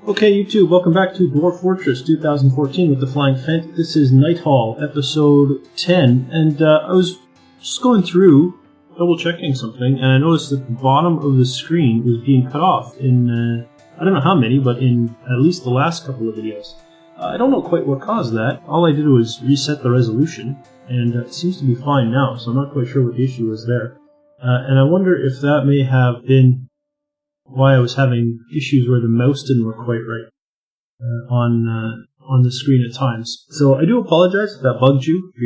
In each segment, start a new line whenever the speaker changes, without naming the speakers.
Okay, YouTube, welcome back to Dwarf Fortress 2014 with the Flying Phent. This is Nighthall, episode 10, and I was just going through, double-checking something, and I noticed that the bottom of the screen was being cut off in, I don't know how many, but in at least the last couple of videos. I don't know quite what caused that. All I did was reset the resolution, and it seems to be fine now, so I'm not quite sure what the issue was there. And I wonder if that may have been why I was having issues where the mouse didn't work quite right on the screen at times. So I do apologize if that bugged you. If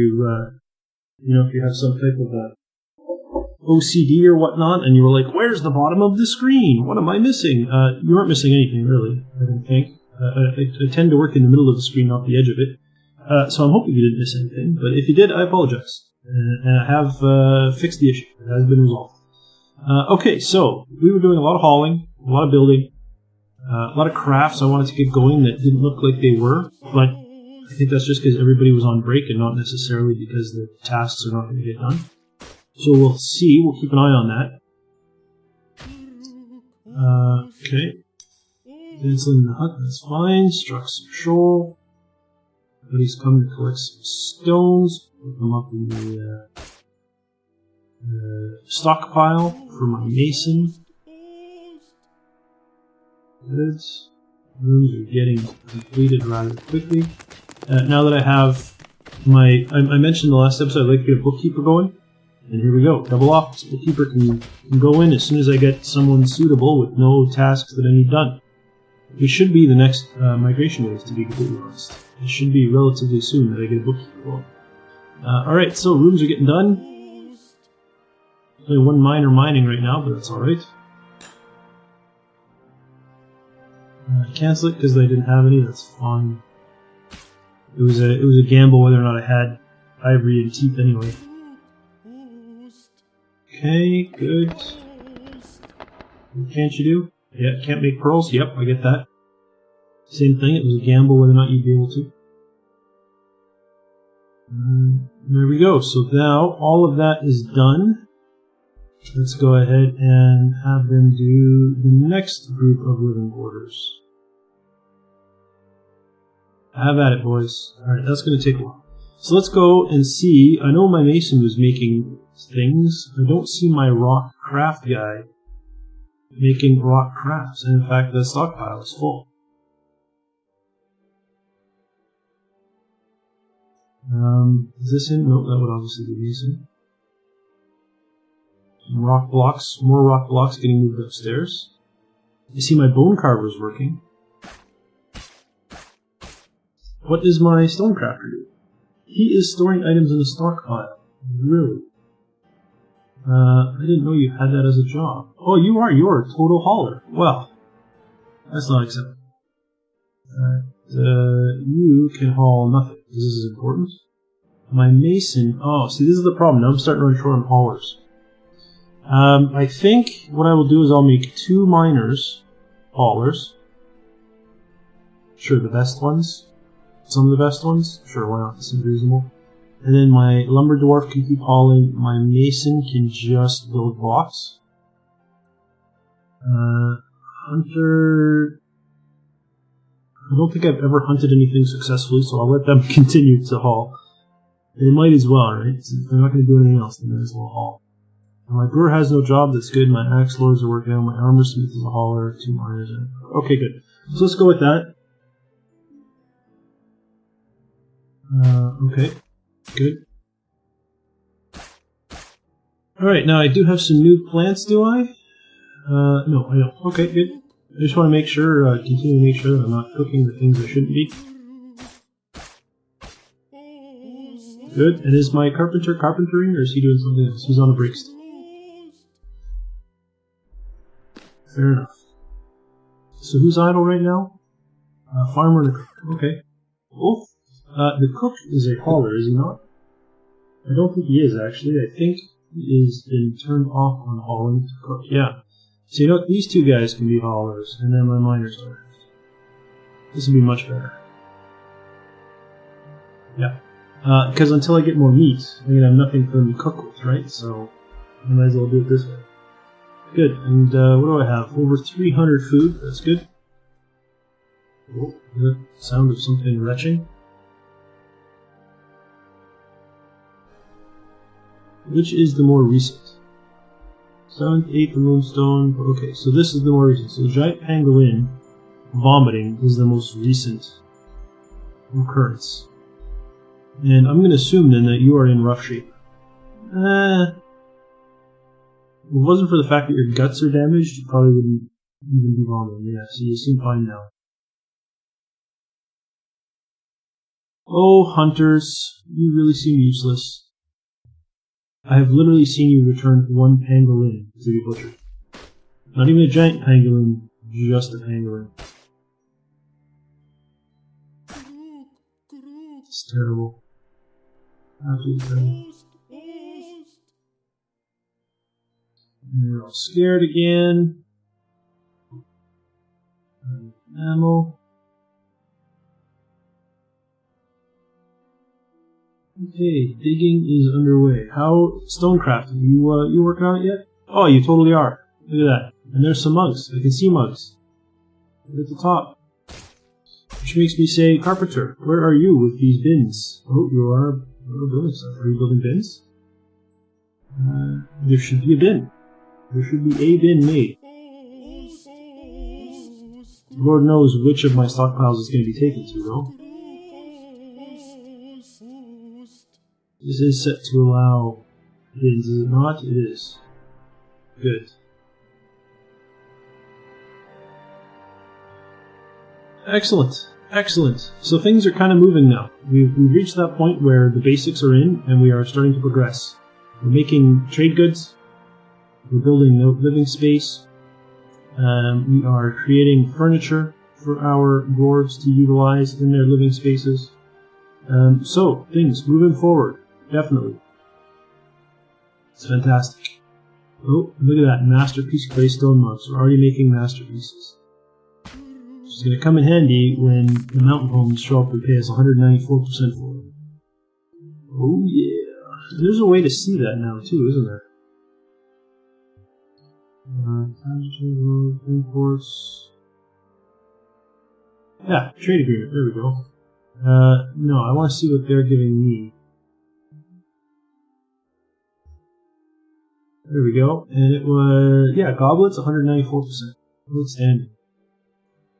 if you have some type of OCD or whatnot, and you were like, "Where's the bottom of the screen? What am I missing?" You aren't missing anything, really. I don't think. I tend to work in the middle of the screen, not the edge of it. So I'm hoping you didn't miss anything. But if you did, I apologize. And I have fixed the issue. It has been resolved. Okay, so we were doing a lot of hauling, a lot of building, a lot of crafts I wanted to get going that didn't look like they were, but I think that's just because everybody was on break and not necessarily because the tasks are not going to get done. So we'll see, we'll keep an eye on that. Okay. Insulating the hut, that's fine. Struck some shoal. Everybody's coming to collect some stones, put them up in the stockpile for my mason. Good. Rooms are getting completed rather quickly. Now that I have my... I mentioned in the last episode I'd like to get a bookkeeper going. And here we go. Double office. Bookkeeper can go in as soon as I get someone suitable with no tasks that I need done. It should be the next migration wave, to be completely honest. It should be relatively soon that I get a bookkeeper going. Alright, so rooms are getting done. Only one miner mining right now, but that's alright. Cancel it because I didn't have any, that's fine. It was a gamble whether or not I had ivory and teeth anyway. Okay, good. What can't you do? Yeah, can't make pearls? Yep, I get that. Same thing, it was a gamble whether or not you'd be able to. There we go, so now all of that is done. Let's go ahead and have them do the next group of living quarters. Have at it, boys. Alright, that's going to take a while. So let's go and see. I know my mason was making things. I don't see my rock craft guy making rock crafts. And in fact, the stockpile is full. Is this in? Nope, that would obviously be mason. Rock blocks, more rock blocks getting moved upstairs. You see my bone carver's working. What does my stonecrafter do? He is storing items in a stockpile. Really? I didn't know you had that as a job. Oh, you're a total hauler. Well, that's not acceptable. You can haul nothing. This is important. My mason, oh, see, this is the problem. Now I'm starting to run short on haulers. I think what I will do is I'll make 2 miners haulers. Sure, the best ones. Some of the best ones. Sure, why not? This seems reasonable. And then my lumber dwarf can keep hauling. My mason can just build blocks. Hunter... I don't think I've ever hunted anything successfully, so I'll let them continue to haul. They might as well, right? So if they're not going to do anything else, they might as well haul. My brewer has no job, that's good. My axe lords are working out. My armor smith is a hauler. 2 miners. Okay, good. So let's go with that. Okay. Good. Alright, now I do have some new plants, do I? No, I don't. Okay, good. I just want to make sure, continue to make sure that I'm not cooking the things I shouldn't be. Good. And is my carpenter carpentering, or is he doing something else? He's on a break still. Fair enough. So who's idle right now? Farmer and a cook. Okay. Both. The cook is a hauler, is he not? I don't think he is, actually. I think he is been turned off on hauling to cook. Yeah. So you know what? These 2 guys can be haulers, and then my miners don't. This would be much better. Yeah. Because until I get more meat, I'm going to have nothing for them to cook with, right? So I might as well do it this way. Good. And what do I have? Over 300 food. That's good. Oh, the sound of something retching. Which is the more recent? 7th, 8th, the Moonstone. Okay, so this is the more recent. So the giant pangolin vomiting is the most recent occurrence. And I'm going to assume then that you are in rough shape. If it wasn't for the fact that your guts are damaged, you probably wouldn't even be vomiting. Yeah, so you seem fine now. Oh, hunters, you really seem useless. I have literally seen you return one pangolin to be butchered. Not even a giant pangolin, just a pangolin. It's terrible. Absolutely terrible. And you're all scared again. Ammo. Okay, digging is underway. How stonecrafting? You working on it yet? Oh, you totally are. Look at that. And there's some mugs. I can see mugs. Look at the top. Which makes me say, carpenter, where are you with these bins? Oh, you are building stuff. Are you building bins? There should be a bin. There should be a bin made. Lord knows which of my stockpiles is going to be taken to, though. This is set to allow bins, is it not? It is. Good. Excellent. Excellent. So things are kind of moving now. We've reached that point where the basics are in and we are starting to progress. We're making trade goods. We're building living space. We are creating furniture for our dwarves to utilize in their living spaces. So, things moving forward. Definitely. It's fantastic. Oh, look at that. Masterpiece claystone mugs. We're already making masterpieces. It's going to come in handy when the Mountainhomes show up and pay us 194% for it. Oh yeah. There's a way to see that now too, isn't there? Imports. Yeah, trade agreement. There we go. No, I want to see what they're giving me. There we go. And it was, yeah, goblets, 194%. Outstanding.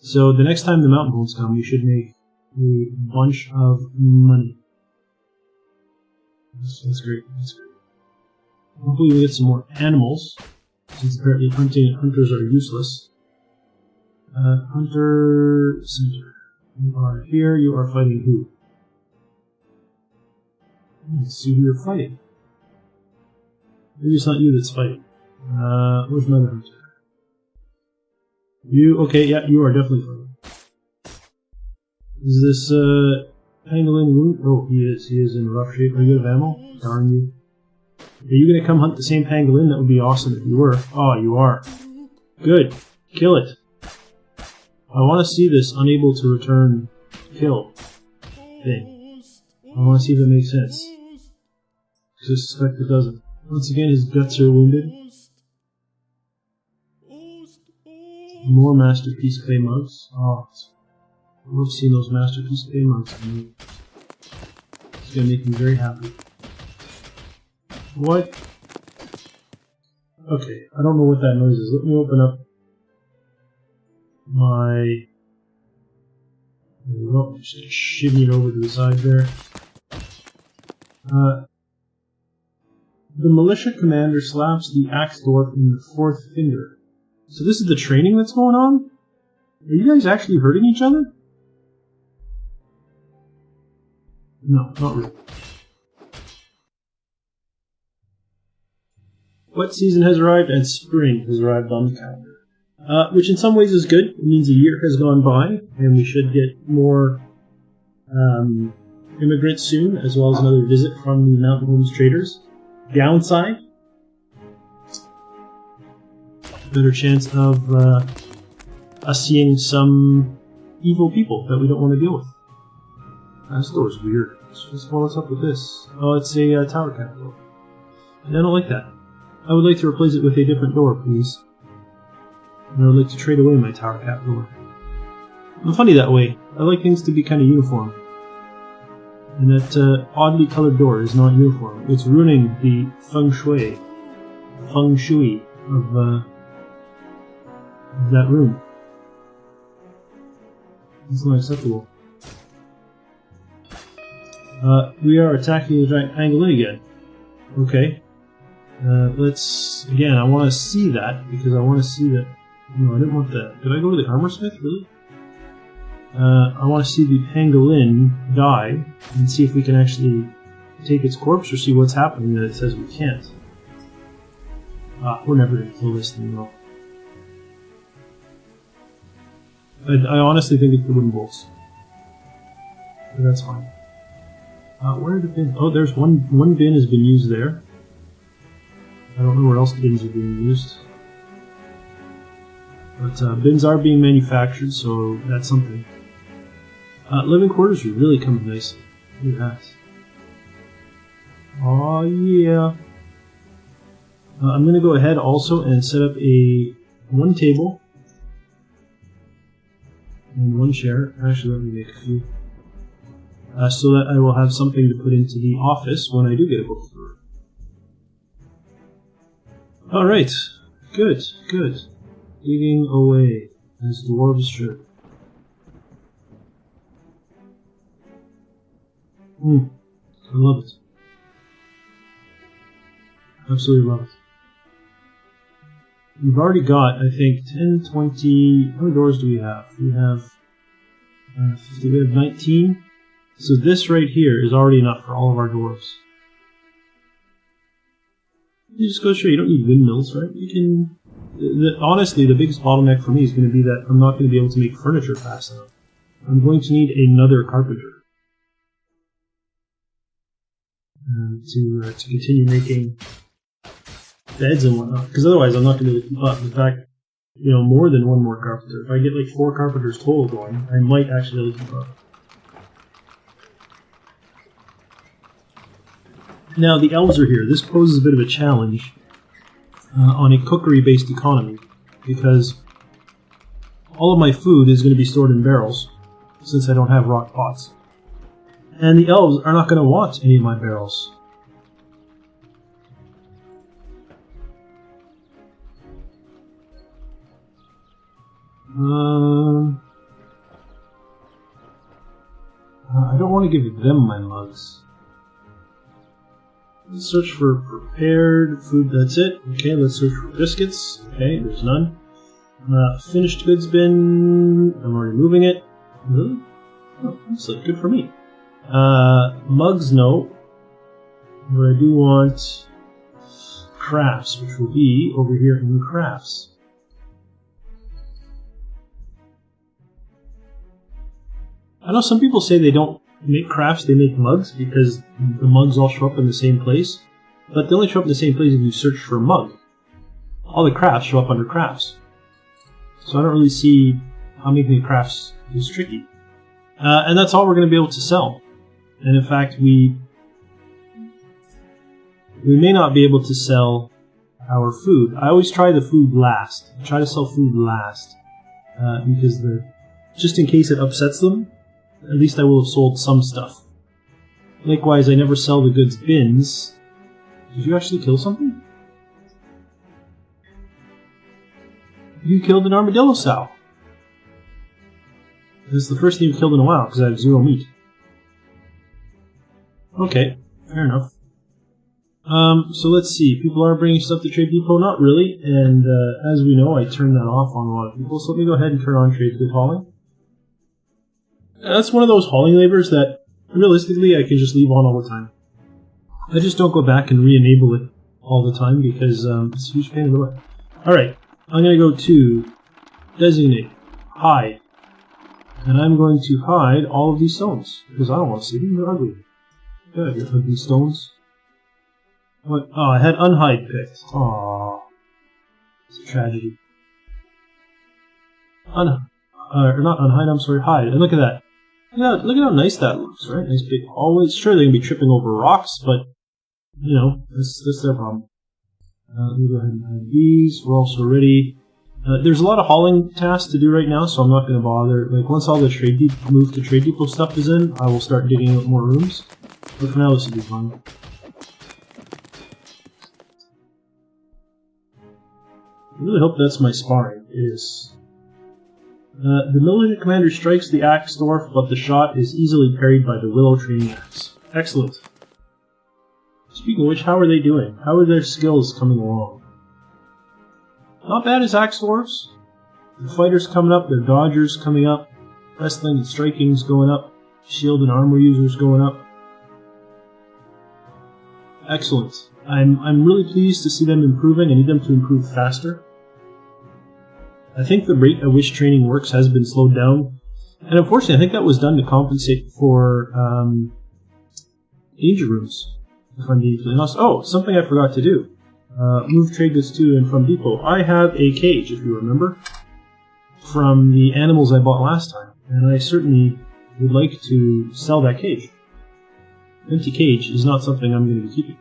So the next time the Mountainhomes come, we should make a bunch of money. That's great. That's great. Hopefully we get some more animals, since apparently hunters are useless. Hunter Center. You are here. You are fighting who? Let's see who you're fighting. Maybe it's not you that's fighting. Where's my other hunter? You, okay, yeah, you are definitely fighting. Is this, pangolin wound? Oh, he is in rough shape. Are you out of ammo? Darn you. Are you gonna come hunt the same pangolin? That would be awesome if you were. Oh, you are. Good. Kill it. I want to see this unable to return kill thing. I want to see if it makes sense. Because I suspect it doesn't. Once again, his guts are wounded. More masterpiece clay mugs. Oh, I love seeing those masterpiece clay mugs. It's going to make me very happy. What? Okay, I don't know what that noise is. Let me open up my... There we go. I'm just going to shimmy it over to the side there. The militia commander slaps the axe dwarf in the fourth finger. So this is the training that's going on? Are you guys actually hurting each other? No, not really. Wet season has arrived and spring has arrived on the calendar. Which in some ways is good. It means a year has gone by and we should get more immigrants soon, as well as another visit from the Mountainhomes traders. Downside, better chance of us seeing some evil people that we don't want to deal with. This door's weird. What's up with this? Oh, it's a tower cap door. I don't like that. I would like to replace it with a different door, please. And I would like to trade away my tower cap door. I'm funny that way. I like things to be kind of uniform. And that oddly colored door is not uniform. It's ruining the feng shui of that room. It's not acceptable. We are attacking the giant pangolin again. Okay. Let's... Again, I want to see that, because I want to see that... No, I didn't want that. Did I go to the armor smith, really? I want to see the pangolin die, and see if we can actually take its corpse, or see what's happening that it says we can't. We're never going to kill this thing, though. I honestly think it's the wooden bolts. But that's fine. Where are the bins? Oh, there's one bin has been used there. I don't know where else bins are being used. But bins are being manufactured, so that's something. Living quarters are really coming nicely. Look at that. Oh yeah. I'm going to go ahead also and set up one table and one chair. Actually, let me make a few. So that I will have something to put into the office when I do get a book through. Alright. Good, good. Digging away, as dwarves should. I love it. Absolutely love it. We've already got, I think, 10, 20... How many doors do we have? We have 50, we have 19. So this right here is already enough for all of our dwarves. You just go show you don't need windmills, right? You can... honestly, the biggest bottleneck for me is going to be that I'm not going to be able to make furniture fast enough. I'm going to need another carpenter to continue making beds and whatnot. Because otherwise, I'm not going to be able to keep up. In fact, more than one more carpenter. If I get like 4 carpenters total going, I might actually be able to keep up. Now, the elves are here. This poses a bit of a challenge on a cookery-based economy, because all of my food is going to be stored in barrels, since I don't have rock pots. And the elves are not going to want any of my barrels. I don't want to give them my mugs. Let's search for prepared food, that's it. Okay, let's search for biscuits. Okay, there's none. Finished goods bin, I'm already moving it. Really? Oh, that's like good for me. Mugs, no. But I do want crafts, which will be over here in crafts. I know some people say they don't make crafts, they make mugs, because the mugs all show up in the same place. But they only show up in the same place if you search for a mug. All the crafts show up under crafts. So I don't really see how making crafts is tricky. And that's all we're going to be able to sell. And in fact, we may not be able to sell our food. I always try the food last. I try to sell food last. Because just in case it upsets them, at least I will have sold some stuff. Likewise, I never sell the goods bins. Did you actually kill something? You killed an armadillo sow. This is the first thing you've killed in a while, because I have 0 meat. Okay, fair enough. So let's see. People are bringing stuff to Trade Depot? Not really, and as we know, I turned that off on a lot of people, so let me go ahead and turn on Trade Good Hauling. That's one of those hauling labors that, realistically, I can just leave on all the time. I just don't go back and re-enable it all the time, because it's a huge pain in the butt. Alright, I'm going to go to Designate, Hide. And I'm going to hide all of these stones, because I don't want to see them, they're ugly. Good, you ugly stones. What? Oh, I had Unhide picked. Aww. It's a tragedy. Or not Unhide, I'm sorry, Hide. And look at that. Look at how nice that looks, right? Nice big hallways. Sure, they're going to be tripping over rocks, but, that's their problem. Let me go ahead and hide these. We're also ready There's a lot of hauling tasks to do right now, so I'm not going to bother. Like, once all the move to trade depot stuff is in, I will start digging out more rooms. But for now, this will be fun. I really hope that's my sparring. It is. The military commander strikes the axe dwarf, but the shot is easily parried by the willow training axe. Excellent. Speaking of which, how are they doing? How are their skills coming along? Not bad as axe dwarfs. The fighters coming up, their dodgers coming up, wrestling and striking's going up, shield and armor users going up. Excellent. I'm really pleased to see them improving. I need them to improve faster. I think the rate at which training works has been slowed down. And unfortunately, I think that was done to compensate for danger rooms. If I'm being completely honest. Oh, something I forgot to do. Move trade goods to and from depot. I have a cage, if you remember, from the animals I bought last time. And I certainly would like to sell that cage. Empty cage is not something I'm going to be keeping.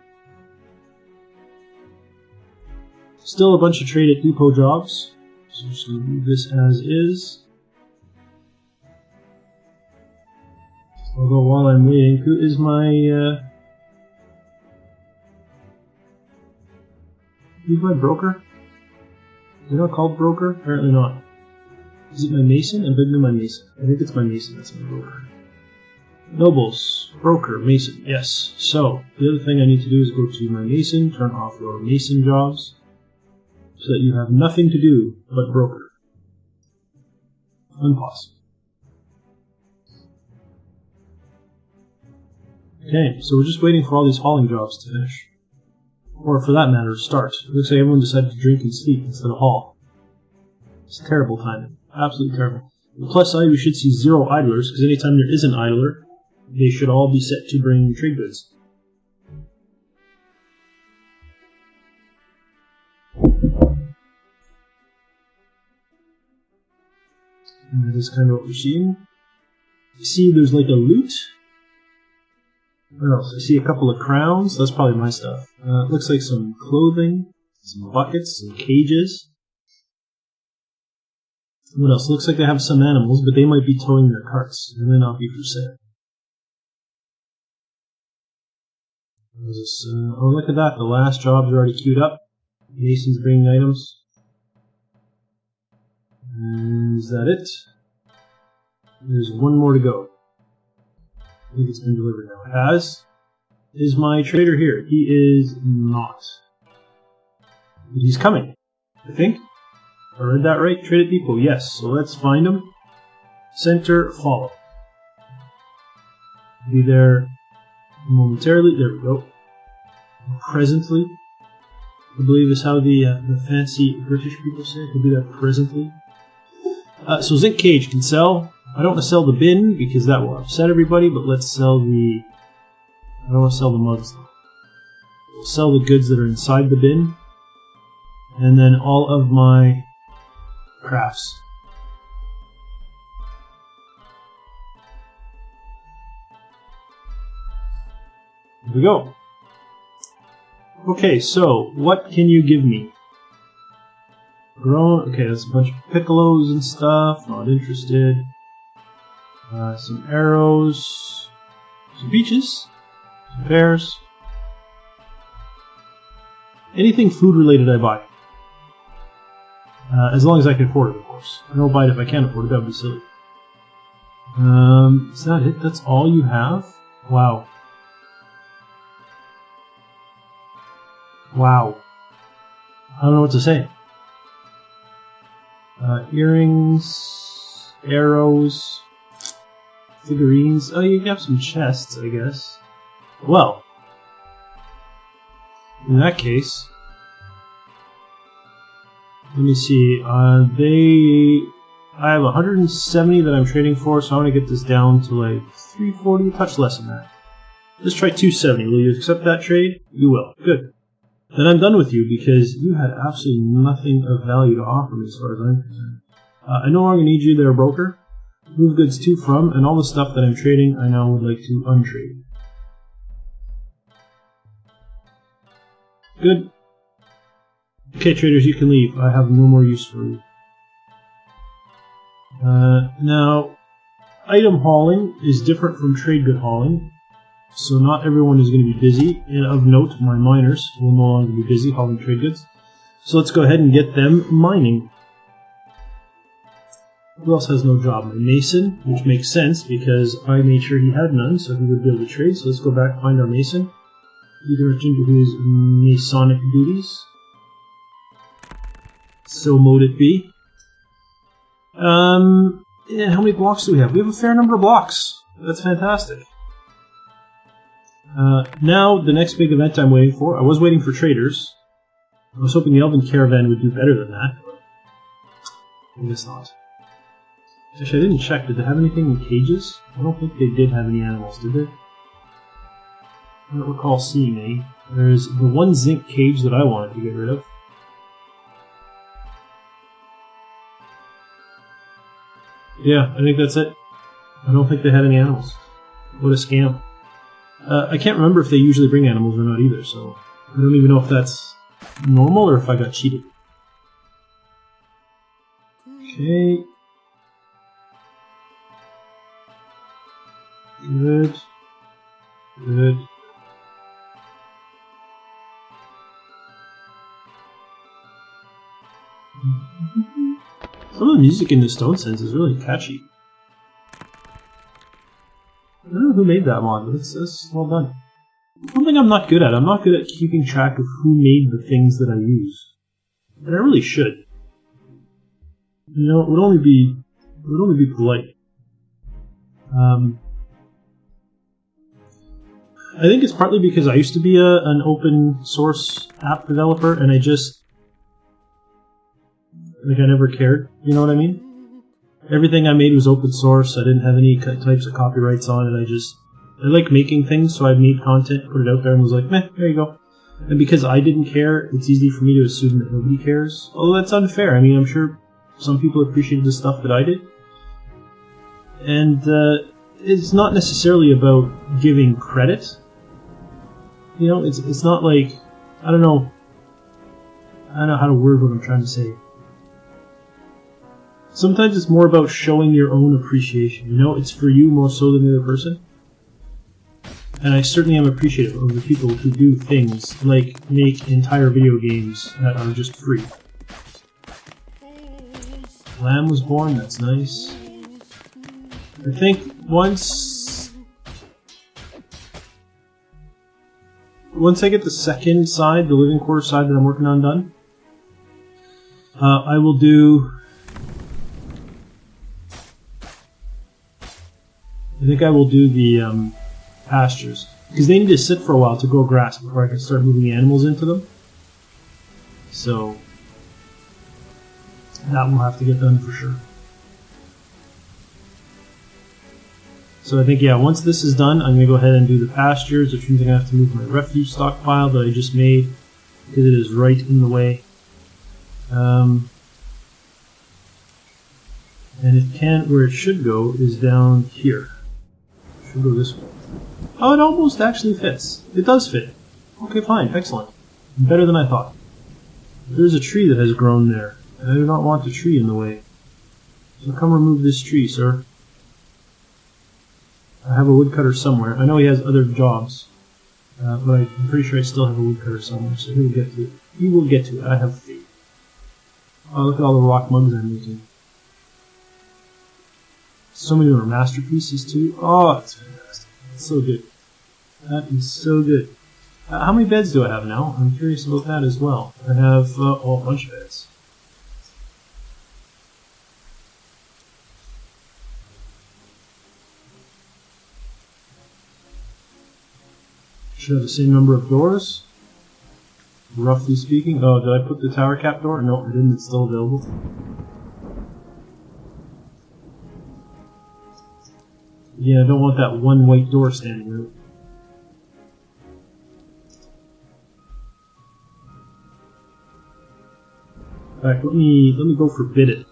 Still a bunch of trade at depot jobs. So I'm just going to leave this as is. Although while I'm waiting, who is my who's my broker? Is it not called broker? Apparently not. Is it my mason? I'm thinking my mason. I think it's my mason that's my broker. Nobles, broker, mason, yes. So, the other thing I need to do is go to my mason, turn off your mason jobs, so that you have nothing to do but broker. Unpause. Okay, so we're just waiting for all these hauling jobs to finish. Or for that matter, to start. It looks like everyone decided to drink and sleep instead of haul. It's terrible timing. Absolutely terrible. On the plus side, we should see 0 idlers, because anytime there is an idler, they should all be set to bring trade goods. And that is kind of what we're seeing. You see there's like a loot. What else? I see a couple of crowns. That's probably my stuff. It looks like some clothing, some buckets, some cages. What else? Looks like they have some animals, but they might be towing their carts. They may not be for sale. Oh, look at that. The last job's already queued up. Mason's bringing items. And is that it? There's one more to go. I think it's been delivered now. It has. Is my trader here? He is not. But he's coming, I think. I read that right? Trade at depot. Yes. So let's find him. Center, follow. Be there momentarily. There we go. Presently, I believe is how the fancy British people say it. Could be there presently. So zinc cage can sell. I don't want to sell the bin because that will upset everybody, but let's sell the... I don't want to sell the mugs though. We'll sell the goods that are inside the bin. And then all of my crafts. Here we go. Okay, so what can you give me? Grown. Okay, that's a bunch of piccolos and stuff. Not interested. Some arrows. Some peaches. Some pears. Anything food related I buy. As long as I can afford it, of course. I don't buy it if I can't afford it. That would be silly. Is that it? That's all you have? Wow. Wow. I don't know what to say. Earrings, arrows, figurines. Oh, you have some chests, I guess. Well, in that case, let me see. I have 170 that I'm trading for, so I want to get this down to like 340, a touch less than that. Let's try 270. Will you accept that trade? You will. Good. Then I'm done with you because you had absolutely nothing of value to offer me as far as I'm concerned. I no longer need you there, broker. Move goods to, from, and all the stuff that I'm trading I now would like to untrade. Good. Okay, traders, you can leave. I have no more use for you. Now, item hauling is different from trade good hauling, so not everyone is going to be busy. And of note, my miners will no longer be busy hauling trade goods. So let's go ahead and get them mining. Who else has no job? My mason, which makes sense because I made sure he had none, so he would be able to trade. So let's go back and find our mason. Either into his masonic duties. So moat it be. Yeah, how many blocks do we have? We have a fair number of blocks. That's fantastic. Now, the next big event I'm waiting for. I was waiting for traders. I was hoping the Elven Caravan would do better than that. I guess not. Actually, I didn't check. Did they have anything in cages? I don't think they did have any animals, did they? I don't recall seeing any. There's the one zinc cage that I wanted to get rid of. Yeah, I think that's it. I don't think they had any animals. What a scam. I can't remember if they usually bring animals or not either, so I don't even know if that's normal or if I got cheated. Okay. Good. Good. Some of the music in the Stone Sense is really catchy. I don't know who made that mod, but it's well done. One thing I'm not good at, I'm not good at keeping track of who made the things that I use. And I really should. You know, it would only be polite. I think it's partly because I used to be an open source app developer, and I never cared. You know what I mean? Everything I made was open source. I didn't have any types of copyrights on it. I like making things, so I made content, put it out there, and was like, meh, there you go. And because I didn't care, it's easy for me to assume that nobody cares. Although that's unfair. I mean, I'm sure some people appreciated the stuff that I did. And it's not necessarily about giving credit. You know, it's not like, I don't know how to word what I'm trying to say. Sometimes it's more about showing your own appreciation. You know, it's for you more so than the other person. And I certainly am appreciative of the people who do things like make entire video games that are just free. Lamb was born, that's nice. I think once I get the second side, the living quarters side that I'm working on done, I will do... I think I will do the pastures, because they need to sit for a while to grow grass before I can start moving the animals into them. So that will have to get done for sure. So I think, yeah, once this is done, I'm going to go ahead and do the pastures, which means I'm going to have to move my refuse stockpile that I just made, because it is right in the way. And where it should go is down here. It should go this way. Oh, it almost actually fits. It does fit. Okay, fine. Excellent. Better than I thought. There's a tree that has grown there, and I do not want the tree in the way. So come remove this tree, sir. I have a woodcutter somewhere. I know he has other jobs, but I'm pretty sure I still have a woodcutter somewhere, so he will get to it. He will get to it. I have faith. Oh, look at all the rock mugs I'm making. So many of them are masterpieces, too. Oh, that's fantastic. That's so good. That is so good. How many beds do I have now? I'm curious about that as well. I have a bunch of beds. Should have the same number of doors, roughly speaking. Oh, did I put the tower cap door? No, I didn't. It's still available. Yeah, I don't want that one white door standing out. In fact, let me go forbid it,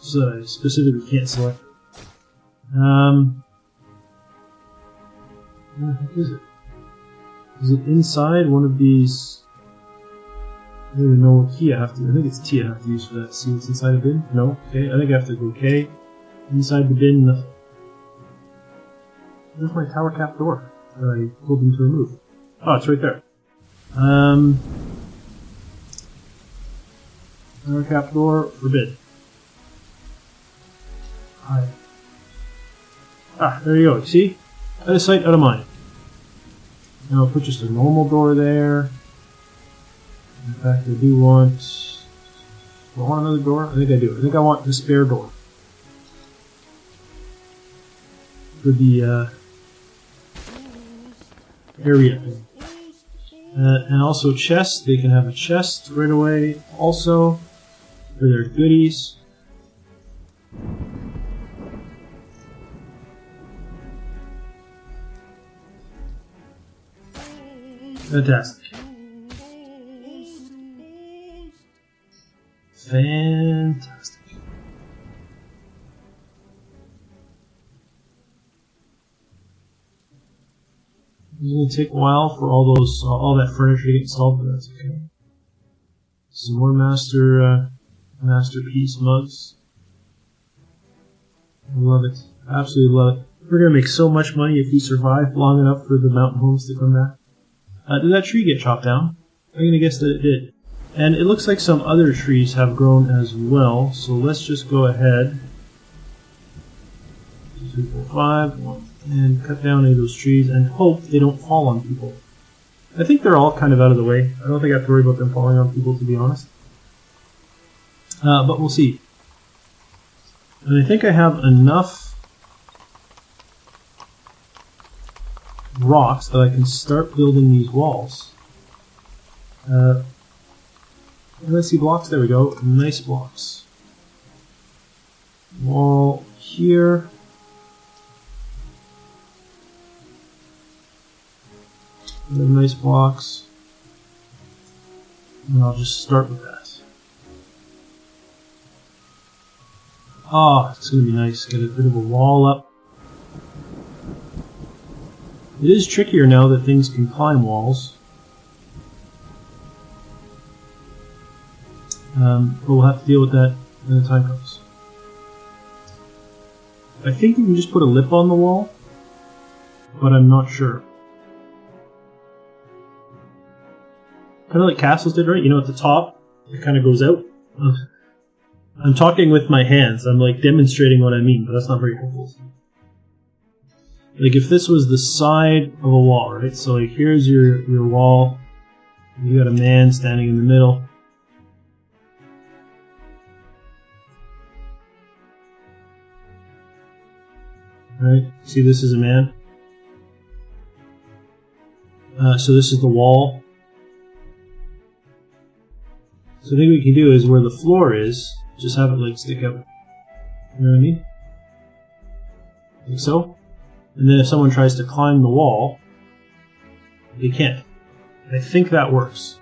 so that I specifically can't select it. What is it? Is it inside one of these? I don't even know what key I have to. I think it's T I have to use for that. See what's inside a bin? No. Okay. I think I have to go K. inside the bin. Where's my tower cap door that I told them to remove? Oh, it's right there. Tower cap door, forbid. Hi. Ah, there you go. See? Out of sight, out of mind. Now I'll put just a normal door there. In fact, I do want... Do I want another door? I think I do. I think I want the spare door. For the area thing. And also chests. They can have a chest right away also for their goodies. Fantastic. Fantastic. It's going to take a while for all that furniture to get installed, but that's okay. Some more masterpiece mugs. I love it. Absolutely love it. We're going to make so much money if we survive long enough for the Mountainhomes to come back. Did that tree get chopped down? I'm going to guess that it did. And it looks like some other trees have grown as well, so let's just go ahead. 2, 3, 4, 5, and cut down any of those trees and hope they don't fall on people. I think they're all kind of out of the way. I don't think I have to worry about them falling on people, to be honest. But we'll see. And I think I have enough rocks that I can start building these walls. Let's see, blocks, there we go. Nice blocks. Wall here. Nice blocks. And I'll just start with that. Ah, it's going to be nice. Get a bit of a wall up. It is trickier now that things can climb walls. But we'll have to deal with that when the time comes. I think you can just put a lip on the wall, but I'm not sure. Kind of like castles did, right? You know, at the top, it kind of goes out. I'm talking with my hands. I'm like demonstrating what I mean, but that's not very helpful. Like if this was the side of a wall, right? So like here's your wall. You got a man standing in the middle. Right? See, this is a man. So this is the wall. So I think what we can do is where the floor is, just have it like stick out. You know what I mean? Like so. And then if someone tries to climb the wall, they can't. I think that works.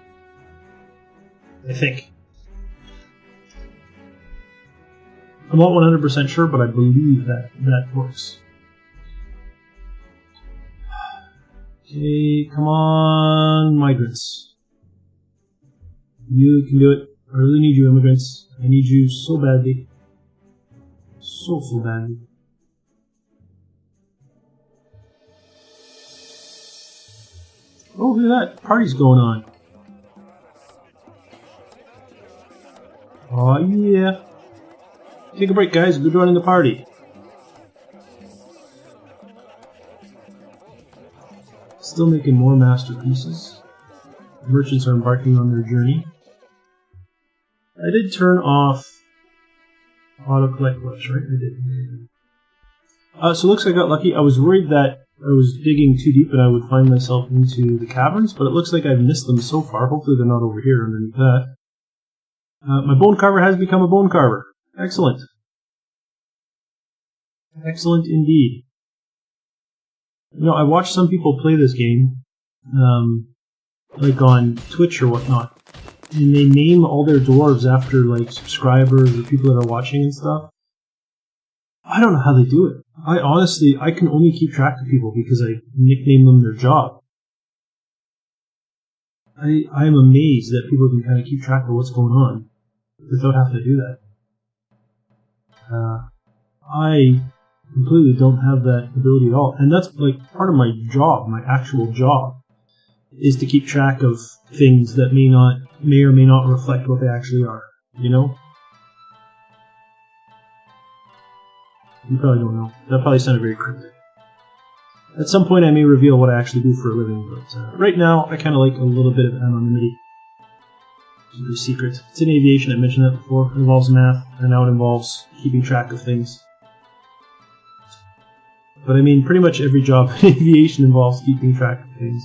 I think. I'm not 100% sure, but I believe that works. Okay, come on, migrants. You can do it. I really need you, immigrants. I need you so badly. So badly. Oh, look at that. Party's going on. Oh, yeah. Take a break, guys. Good running the party. Still making more masterpieces. Merchants are embarking on their journey. I did turn off auto-collect lists, right? I did. So it looks like I got lucky. I was worried that I was digging too deep and I would find myself into the caverns, but it looks like I've missed them so far. Hopefully they're not over here underneath that. My bone carver has become a bone carver. Excellent. Excellent indeed. You know, I watched some people play this game, like on Twitch or whatnot, and they name all their dwarves after like subscribers or people that are watching and stuff. I don't know how they do it. I can only keep track of people because I nickname them their job. I am amazed that people can kind of keep track of what's going on without having to do that. I completely don't have that ability at all. And that's like part of my job, my actual job, is to keep track of things that may or may not reflect what they actually are, you know? You probably don't know. That probably sounded very cryptic. At some point I may reveal what I actually do for a living, but right now I kind of like a little bit of anonymity. Keep it secret. It's in aviation, I mentioned that before. It involves math, and now it involves keeping track of things. But I mean, pretty much every job in aviation involves keeping track of things.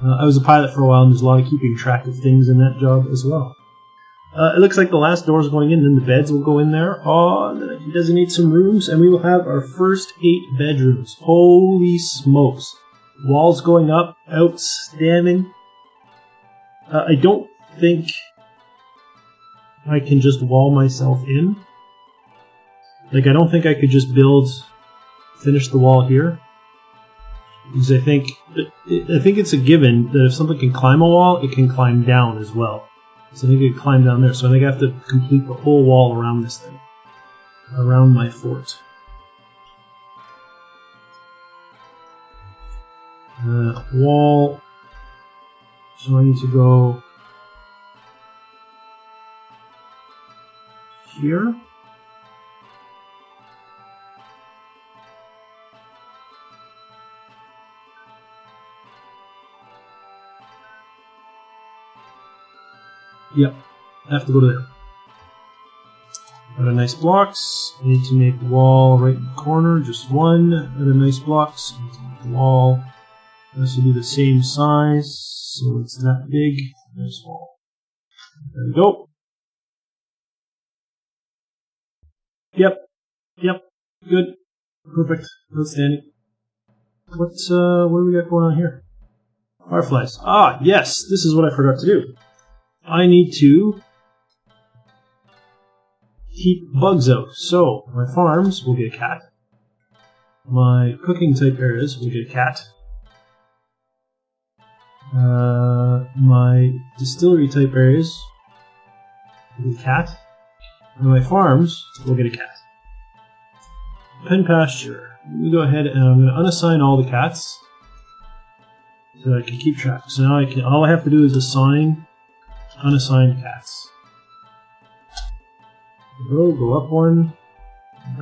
I was a pilot for a while, and there's a lot of keeping track of things in that job as well. It looks like the last door's going in, then the beds will go in there. Oh, and then I can designate some rooms, and we will have our first 8 bedrooms. Holy smokes. Walls going up, outstanding. I don't think I can just wall myself in. Like, I don't think I could just finish the wall here. Because I think it's a given that if something can climb a wall, it can climb down as well. So I think it can climb down there. So I think I have to complete the whole wall around this thing. Around my fort. Wall. So I need to go here. Yep, I have to go to there. Got a nice blocks. I need to make a wall right in the corner, just one. Got a nice blocks. I need to make the wall. This will be the same size, so it's that big. Nice wall. There we go. Yep, good, perfect, outstanding. What do we got going on here? Fireflies. Ah, yes, this is what I forgot to do. I need to keep bugs out. So, my farms will get a cat. My cooking type areas will get a cat. My distillery type areas will get a cat. And my farms will get a cat. Pen pasture. Let me go ahead and I'm going to unassign all the cats so that I can keep track. So now all I have to do is assign unassigned cats. Go up one.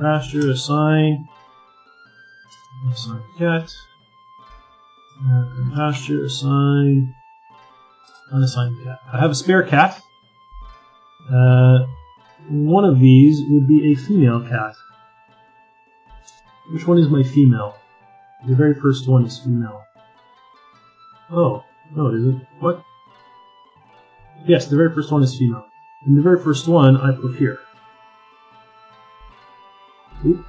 Pasture, assign cat. Pasture, assign unassigned cat. I have a spare cat. One of these would be a female cat. Which one is my female? The very first one is female. Oh, no, it isn't. What? Yes, the very first one is female. And the very first one I put here. Oop.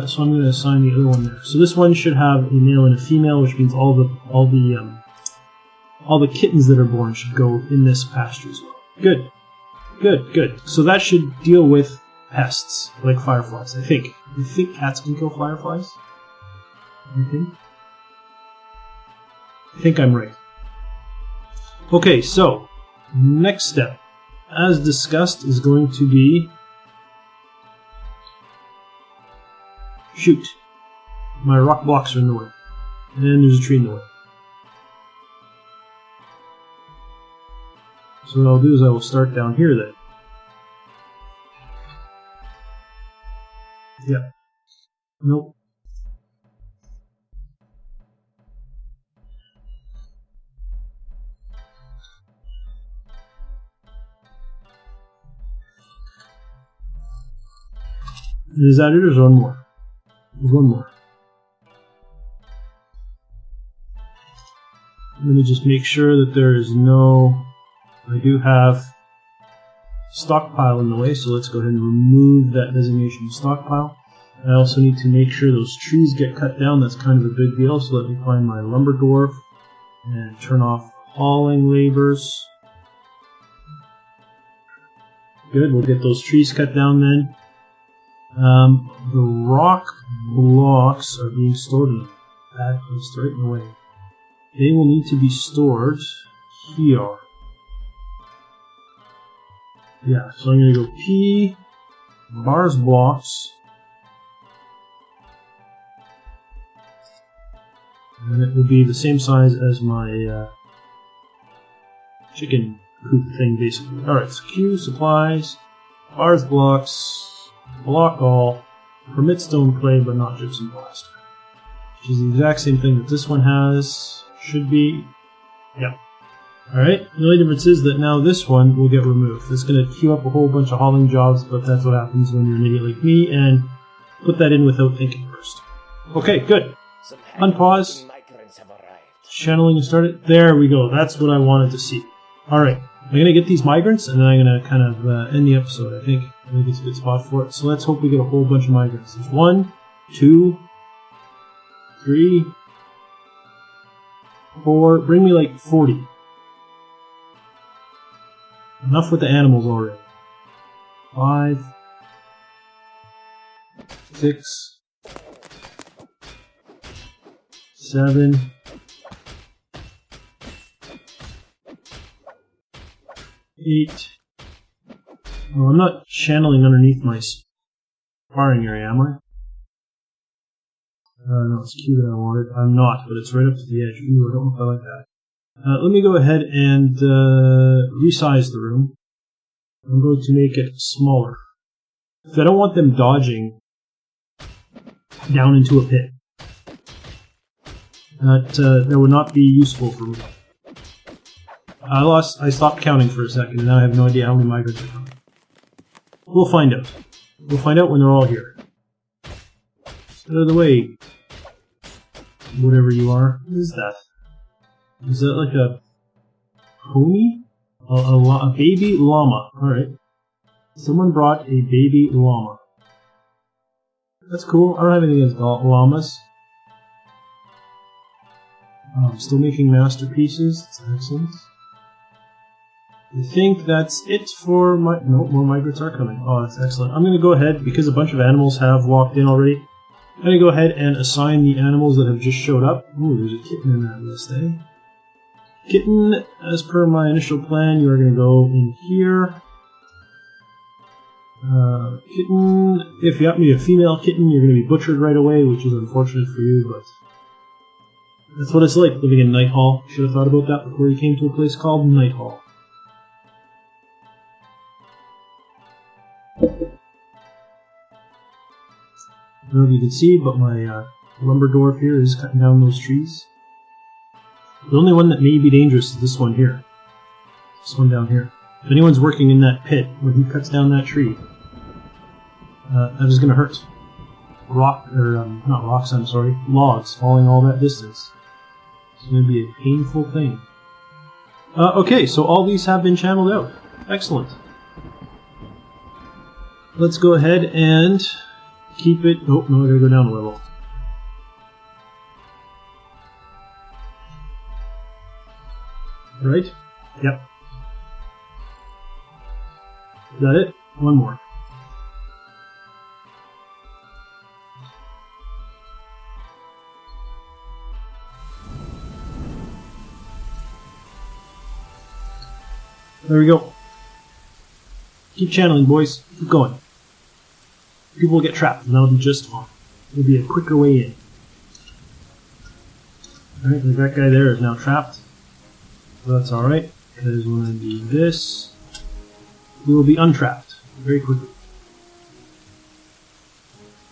So I'm going to assign the other one there. So this one should have a male and a female, which means all the kittens that are born should go in this pasture as well. Good. Good. So that should deal with pests, like fireflies, I think. You think cats can kill fireflies? I think I'm right. Okay, so, next step, as discussed, is going to be... Shoot. My rock blocks are in the way. And there's a tree in the way. So what I'll do is I will start down here then. Yeah. Nope. Is that it, or is there one more? One more. Let me just make sure that there is no... I do have stockpile in the way, so let's go ahead and remove that designation of stockpile. I also need to make sure those trees get cut down. That's kind of a big deal, so let me find my lumber dwarf and turn off hauling labors. Good, we'll get those trees cut down then. The rock blocks are being stored in that place right in the way. They will need to be stored here. Yeah, so I'm going to go P, bars blocks. And it will be the same size as my chicken coop thing, basically. Alright, so Q, supplies, bars blocks, block all, permit stone clay but not gypsum plaster. Which is the exact same thing that this one has. Should be. Yep. Alright, the only difference is that now this one will get removed. It's going to queue up a whole bunch of hauling jobs, but that's what happens when you're an idiot like me, and put that in without thinking first. Okay, good. Unpause. Channeling started. There we go. That's what I wanted to see. Alright, I'm going to get these migrants, and then I'm going to kind of end the episode, I think. I think it's a good spot for it. So let's hope we get a whole bunch of migrants. There's 1, 2, 3, 4. Bring me like 40. Enough with the animals already. 5, 6, 7, 8. Oh, I'm not channeling underneath my sparring area, am I? No, it's Q that I wanted. I'm not, but it's right up to the edge. Ooh, I don't know if I like that. Let me go ahead and resize the room. I'm going to make it smaller. Because I don't want them dodging down into a pit. That would not be useful for me. I stopped counting for a second, and now I have no idea how many migrants are coming. We'll find out. We'll find out when they're all here. Get out of the way. Whatever you are. What is that? Is that like a pony? A baby llama. Alright. Someone brought a baby llama. That's cool. I don't have anything against llamas. I'm still making masterpieces. That's excellent. I think that's it for my... No, more migrants are coming. Oh, that's excellent. I'm going to go ahead, because a bunch of animals have walked in already, I'm going to go ahead and assign the animals that have just showed up. Ooh, there's a kitten in that list, eh? Kitten, as per my initial plan, you are going to go in here. Kitten, if you happen to be a female kitten, you're going to be butchered right away, which is unfortunate for you, but that's what it's like living in Nighthall. Should have thought about that before you came to a place called Nighthall. I don't know if you can see, but my lumber dwarf here is cutting down those trees. The only one that may be dangerous is this one here. This one down here. If anyone's working in that pit when he cuts down that tree, that is going to hurt. Not rocks, I'm sorry. Logs falling all that distance. It's going to be a painful thing. Okay, so all these have been channeled out. Excellent. Let's go ahead and keep it... Oh, no, I gotta go down a level. Right? Yep. Is that it? One more. There we go. Keep channeling, boys. Keep going. People will get trapped, and that'll be just fine. It'll be a quicker way in. Alright, that guy there is now trapped. So that's alright, because when I do this, he will be untrapped very quickly.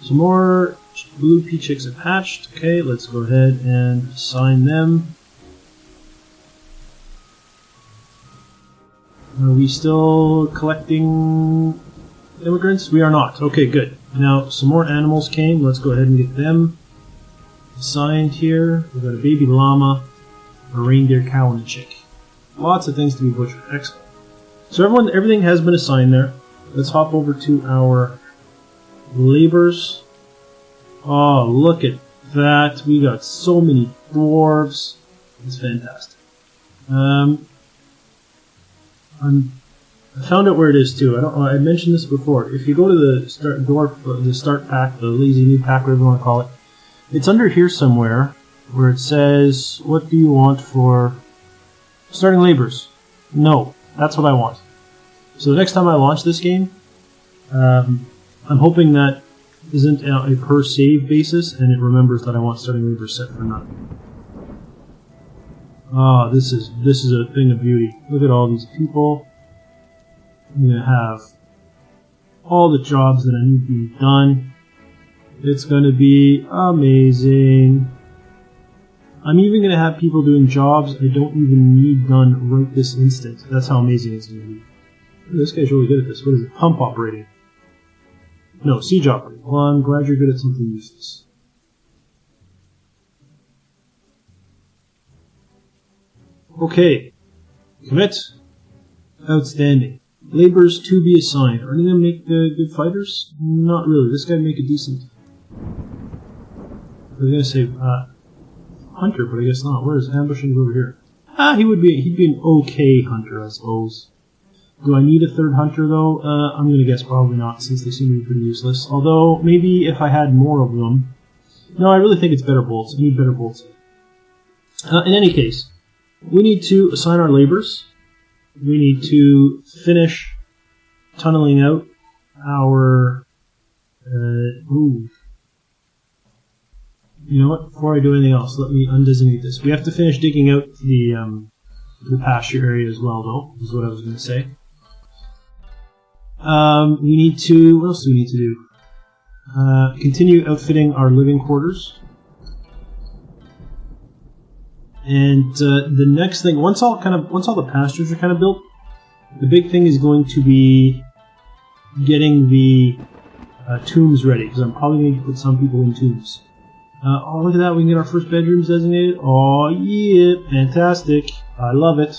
Some more blue pea chicks have hatched. Okay, let's go ahead and assign them. Are we still collecting immigrants? We are not. Okay, good. Now, some more animals came. Let's go ahead and get them assigned here. We've got a baby llama, a reindeer cow, and a chick. Lots of things to be butchered. Excellent. So everything has been assigned there. Let's hop over to our labors. Oh, look at that. We got so many dwarves. It's fantastic. I found out where it is too. I mentioned this before. If you go to the start pack, the lazy new pack, whatever you want to call it, it's under here somewhere where it says, "What do you want for starting labors?" No, that's what I want. So the next time I launch this game, I'm hoping that isn't a per save basis, and it remembers that I want starting labor set for none. Ah, this is a thing of beauty. Look at all these people. I'm gonna have all the jobs that I need to be done. It's gonna be amazing. I'm even gonna have people doing jobs I don't even need done right this instant. That's how amazing it's gonna be. Ooh, this guy's really good at this. What is it? Pump operating. No, siege operating. Well, I'm glad you're good at something useless. Okay. Commit. Outstanding. Laborers to be assigned. Are they going to make good fighters? Not really. This guy make a decent... I was going to say hunter, but I guess not. Where is ambushing over here? He'd be an okay hunter, I suppose. Do I need a third hunter, though? I'm going to guess probably not, since they seem to be pretty useless. Although, maybe if I had more of them... No, I really think it's better bolts. I need better bolts. In any case, we need to assign our laborers. We need to finish tunneling out our... You know what? Before I do anything else, let me undesignate this. We have to finish digging out the pasture area as well, though, is what I was going to say. We need to... What else do we need to do? Continue outfitting our living quarters. And the next thing, once all the pastures are kind of built, the big thing is going to be getting the tombs ready, because I'm probably going to put some people in tombs. Oh, look at that, we can get our first bedrooms designated. Oh, yeah, fantastic. I love it.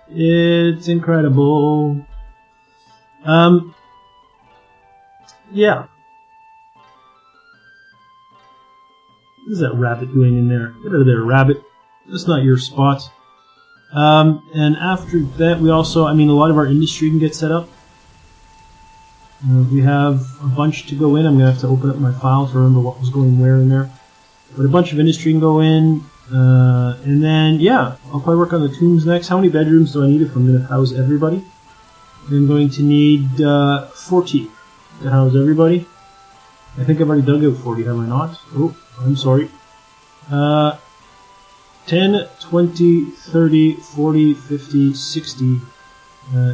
It's incredible. Yeah. What is that rabbit doing in there? Get out of there, rabbit. That's not your spot. And after that, we also, a lot of our industry can get set up. We have a bunch to go in. I'm going to have to open up my files to remember what was going where in there. But a bunch of industry can go in. And then, yeah, I'll probably work on the tombs next. How many bedrooms do I need if I'm going to house everybody? I'm going to need 40 to house everybody. I think I've already dug out 40, have I not? Oh, I'm sorry. 10, 20, 30, 40, 50, 60,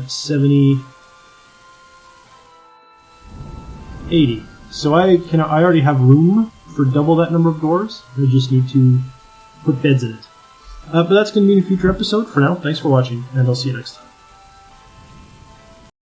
70, 80. So I already have room for double that number of doors. I just need to put beds in it. But that's going to be in a future episode. For now, thanks for watching, and I'll see you next time.